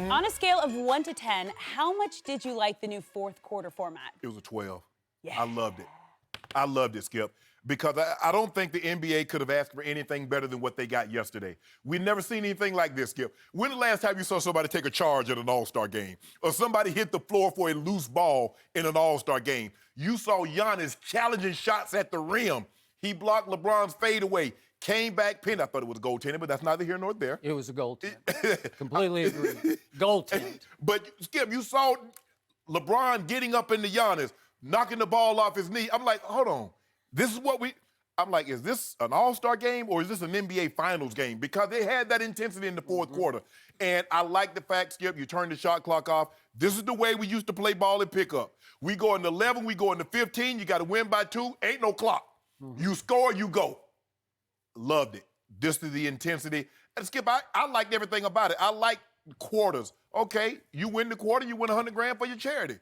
On a scale of 1 to 10, how much did you like the new fourth quarter format? It was a 12. Yeah. I loved it. I loved it, Skip, because I don't think the NBA could have asked for anything better than what they got yesterday. We've never seen anything like this, Skip. When the last time you saw somebody take a charge at an All-Star game or somebody hit the floor for a loose ball in an All-Star game? You saw Giannis challenging shots at the rim. He blocked LeBron's fadeaway, came back, pinned. I thought it was a goaltender, but that's neither here nor there. It was a goaltend. Completely agree. Goaltend. But, Skip, you saw LeBron getting up into Giannis, knocking the ball off his knee. I'm like, hold on. This is what I'm like, is this an All-Star game or is this an NBA Finals game? Because they had that intensity in the fourth quarter. And I like the fact, Skip, you turn the shot clock off. This is the way we used to play ball and pickup. We go into 11, we go into 15, you got to win by 2, ain't no clock. You score, you go. Loved it. This is the intensity. And Skip, I liked everything about it. I like quarters. Okay, you win the quarter, you win $100,000 for your charity.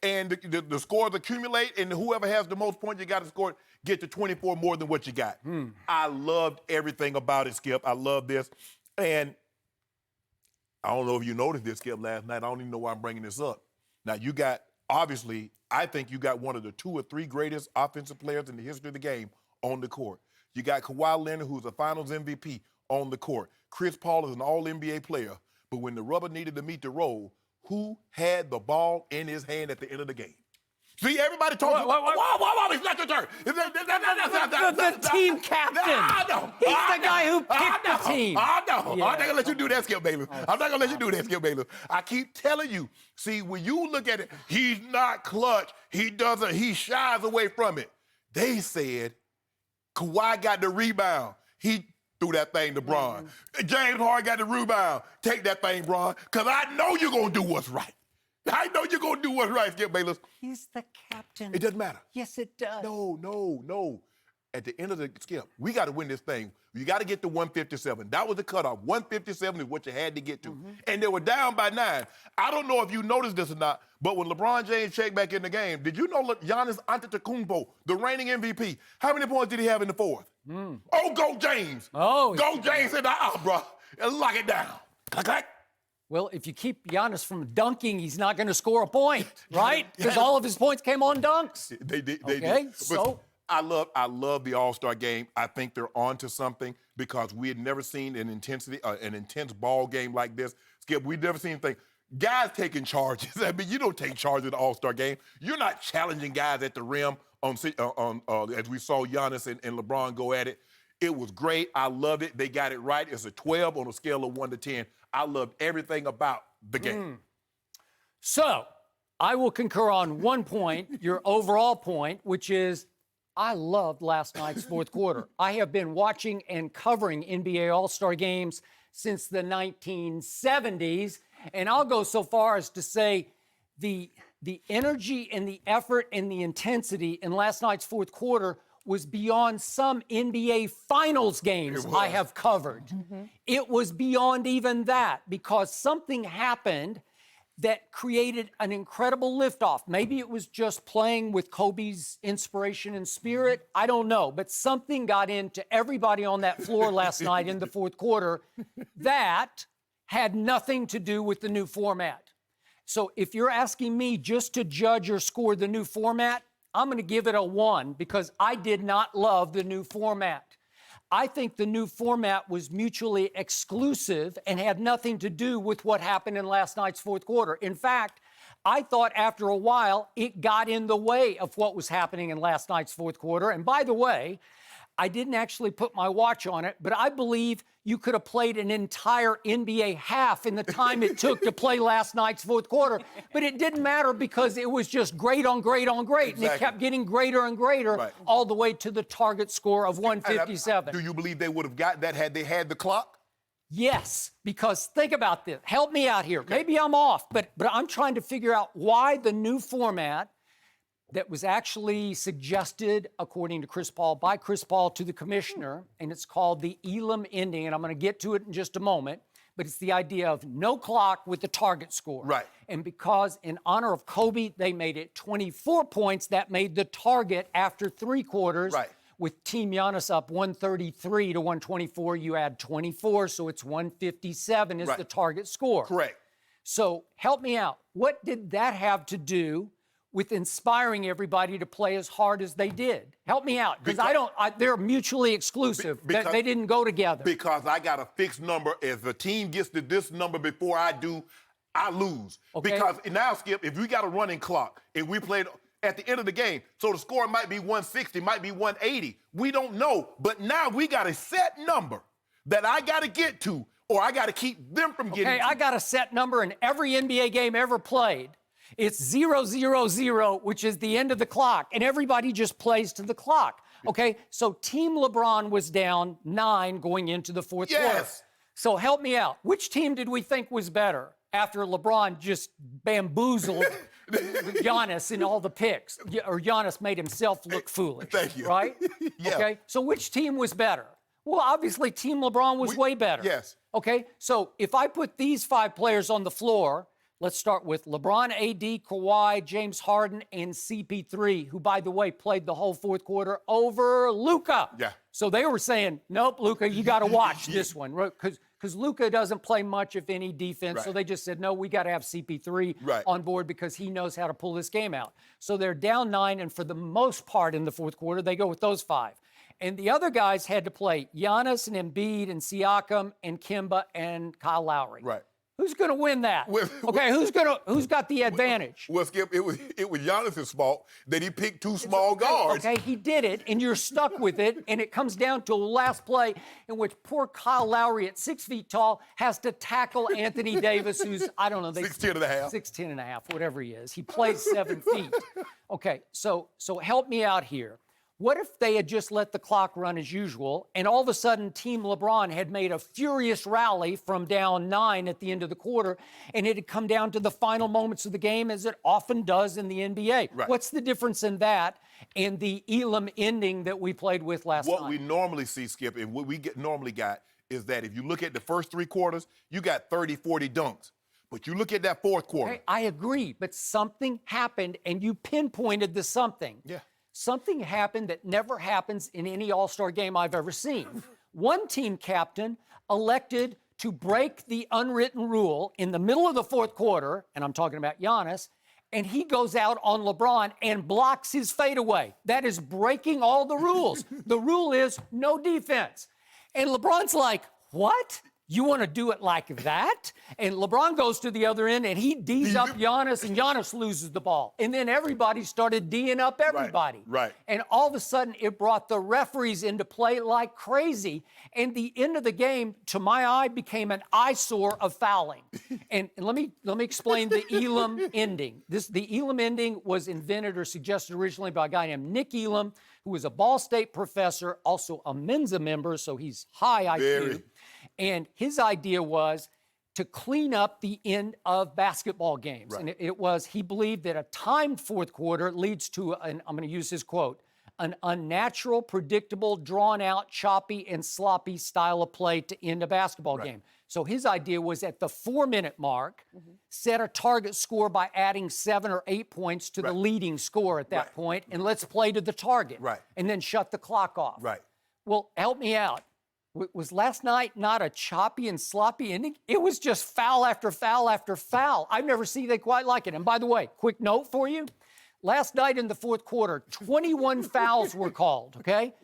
And the scores accumulate, and whoever has the most points you got to score, get to 24 more than what you got. I loved everything about it, Skip. I love this. And I don't know if you noticed this, Skip, last night. I don't even know why I'm bringing this up. Now, you got, obviously, I think you got one of the 2 or 3 greatest offensive players in the history of the game on the court. You got Kawhi Leonard, who's a Finals MVP, on the court. Chris Paul is an All-NBA player. But when the rubber needed to meet the road, who had the ball in his hand at the end of the game? See, everybody talking. Whoa, it's not your turn. The team captain. He's the guy who picked the team. I know. Yeah. I'm not going to let you do that, Skip Bayless. I'm not going to let you do that, Skip Bayless. I keep telling you. See, when you look at it, he's not clutch. He shies away from it. They said Kawhi got the rebound. He threw that thing to Bron. James Harden got the rebound. Take that thing, Bron, because I know you're going to do what's right. I know you're going to do what's right, Skip Bayless. He's the captain. It doesn't matter. Yes, it does. No. At the end of the Skip, we got to win this thing. You got to get to 157. That was the cutoff. 157 is what you had to get to. And they were down by 9. I don't know if you noticed this or not, but when LeBron James checked back in the game, did you know Giannis Antetokounmpo, the reigning MVP, how many points did he have in the fourth? Oh, go James. Oh. Go James said, bro. Lock it down. Clack. Well, if you keep Giannis from dunking, he's not going to score a point, right? Because all of his points came on dunks. They did. So I love the All-Star game. I think they're on to something because we had never seen an intense ball game like this. Skip, we've never seen anything. Guys taking charges. I mean, you don't take charge of the All-Star game. You're not challenging guys at the rim as we saw Giannis and LeBron go at it. It was great. I loved it. They got it right. It's a 12 on a scale of 1 to 10. I loved everything about the game. So I will concur on one point, your overall point, which is I loved last night's fourth quarter. I have been watching and covering NBA All-Star games since the 1970s, and I'll go so far as to say the energy and the effort and the intensity in last night's fourth quarter was beyond some NBA Finals games I have covered. It was beyond even that because something happened that created an incredible liftoff. Maybe it was just playing with Kobe's inspiration and spirit. I don't know. But something got into everybody on that floor last night in the fourth quarter that had nothing to do with the new format. So if you're asking me just to judge or score the new format, I'm going to give it a 1 because I did not love the new format. I think the new format was mutually exclusive and had nothing to do with what happened in last night's fourth quarter. In fact, I thought after a while it got in the way of what was happening in last night's fourth quarter. And by the way, I didn't actually put my watch on it, but I believe you could have played an entire NBA half in the time it took to play last night's fourth quarter. But it didn't matter because it was just great on great on great. Exactly. And it kept getting greater and greater all the way to the target score of 157. Do you believe they would have got that had they had the clock? Yes, because think about this. Help me out here. Okay. Maybe I'm off, but I'm trying to figure out why the new format that was actually suggested, according to Chris Paul, by Chris Paul to the commissioner, and it's called the Elam ending, and I'm going to get to it in just a moment, but it's the idea of no clock with the target score. Right. And because in honor of Kobe, they made it 24 points, that made the target after 3 quarters. Right. With Team Giannis up 133 to 124, you add 24, so it's 157 is the target score. Correct. So help me out. What did that have to do with inspiring everybody to play as hard as they did? Help me out, because they're mutually exclusive. They didn't go together. Because I got a fixed number. If a team gets to this number before I do, I lose. Okay. Because now, Skip, if we got a running clock and we played at the end of the game, so the score might be 160, might be 180. We don't know. But now we got a set number that I got to get to, or I got to keep them from getting to. I got a set number in every NBA game ever played. It's 0-0-0, which is the end of the clock, and everybody just plays to the clock. Okay, so Team LeBron was down 9 going into the fourth quarter. So help me out. Which team did we think was better after LeBron just bamboozled Giannis in all the picks? Or Giannis made himself look foolish. Thank you. Right? Yeah. Okay, so which team was better? Well, obviously, Team LeBron was way better. Yes. Okay, so if I put these 5 players on the floor, let's start with LeBron, AD, Kawhi, James Harden, and CP3, who, by the way, played the whole fourth quarter over Luka. Yeah. So they were saying, nope, Luka, you got to watch this one, because Luka doesn't play much, if any, defense. Right. So they just said, no, we got to have CP3 on board because he knows how to pull this game out. So they're down 9, and for the most part in the fourth quarter, they go with those 5. And the other guys had to play Giannis and Embiid and Siakam and Kemba and Kyle Lowry. Right. Who's going to win that? Okay, who's got the advantage? Well, Skip, it was Giannis' fault that he picked 2 small guards. Okay, he did it, and you're stuck with it, and it comes down to a last play in which poor Kyle Lowry, at 6 feet tall, has to tackle Anthony Davis, who's, I don't know, 6'10 and a half. 6'10 and a half, whatever he is. He plays 7 feet. Okay, so help me out here. What if they had just let the clock run as usual, and all of a sudden Team LeBron had made a furious rally from down 9 at the end of the quarter, and it had come down to the final moments of the game, as it often does in the NBA? Right. What's the difference in that and the Elam ending that we played with last night? What we normally see, Skip, and what we normally got is that if you look at the first 3 quarters, you got 30, 40 dunks. But you look at that fourth quarter. Okay, I agree, but something happened, and you pinpointed the something. Yeah. Something happened that never happens in any All-Star game I've ever seen. One team captain elected to break the unwritten rule in the middle of the fourth quarter, and I'm talking about Giannis, and he goes out on LeBron and blocks his fadeaway. That is breaking all the rules. The rule is no defense. And LeBron's like, what? You want to do it like that? And LeBron goes to the other end, and he D's up Giannis, and Giannis loses the ball. And then everybody started D'ing up everybody. Right. And all of a sudden, it brought the referees into play like crazy. And the end of the game, to my eye, became an eyesore of fouling. And let me explain the Elam ending. The Elam ending was invented or suggested originally by a guy named Nick Elam, who was a Ball State professor, also a Mensa member, so he's high IQ. Very. And his idea was to clean up the end of basketball games. Right. And it was, he believed that a timed fourth quarter leads to, I'm going to use his quote, an unnatural, predictable, drawn-out, choppy, and sloppy style of play to end a basketball game. So his idea was at the 4-minute mark, set a target score by adding 7 or 8 points to the leading score at that point, and let's play to the target. Right. And then shut the clock off. Right. Well, help me out. Was last night not a choppy and sloppy ending? It was just foul after foul after foul. I've never seen anything quite like it. And by the way, quick note for you. Last night in the fourth quarter, 21 fouls were called, okay?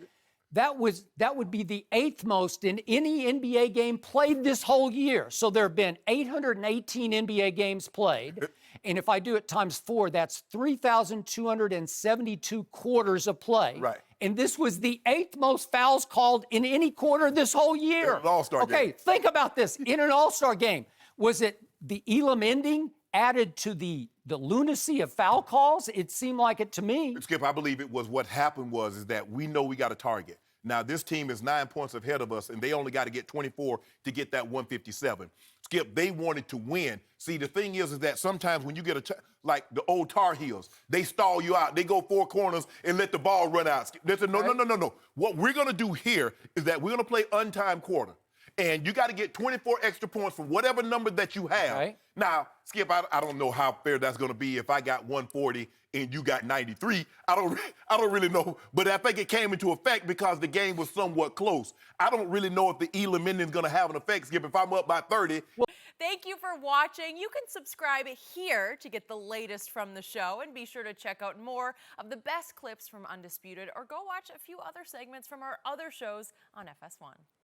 That would be the 8th most in any NBA game played this whole year. So there have been 818 NBA games played. And if I do it times 4, that's 3,272 quarters of play. Right. And this was the 8th most fouls called in any quarter this whole year. In an All-Star game. Okay, think about this. In an All-Star game, was it the Elam ending added to the lunacy of foul calls? It seemed like it to me. Skip, I believe it was what happened is that we know we got a target. Now, this team is 9 points ahead of us, and they only got to get 24 to get that 157. Skip, they wanted to win. See, the thing is that sometimes when you get like the old Tar Heels, they stall you out. They go 4 corners and let the ball run out. They said, no. What we're going to do here is that we're going to play untimed quarter. And you got to get 24 extra points from whatever number that you have. Right. Now, Skip, I don't know how fair that's going to be if I got 140 and you got 93. I don't really know. But I think it came into effect because the game was somewhat close. I don't really know if the Elam ending is going to have an effect, Skip, if I'm up by 30. Thank you for watching. You can subscribe here to get the latest from the show, and be sure to check out more of the best clips from Undisputed, or go watch a few other segments from our other shows on FS1.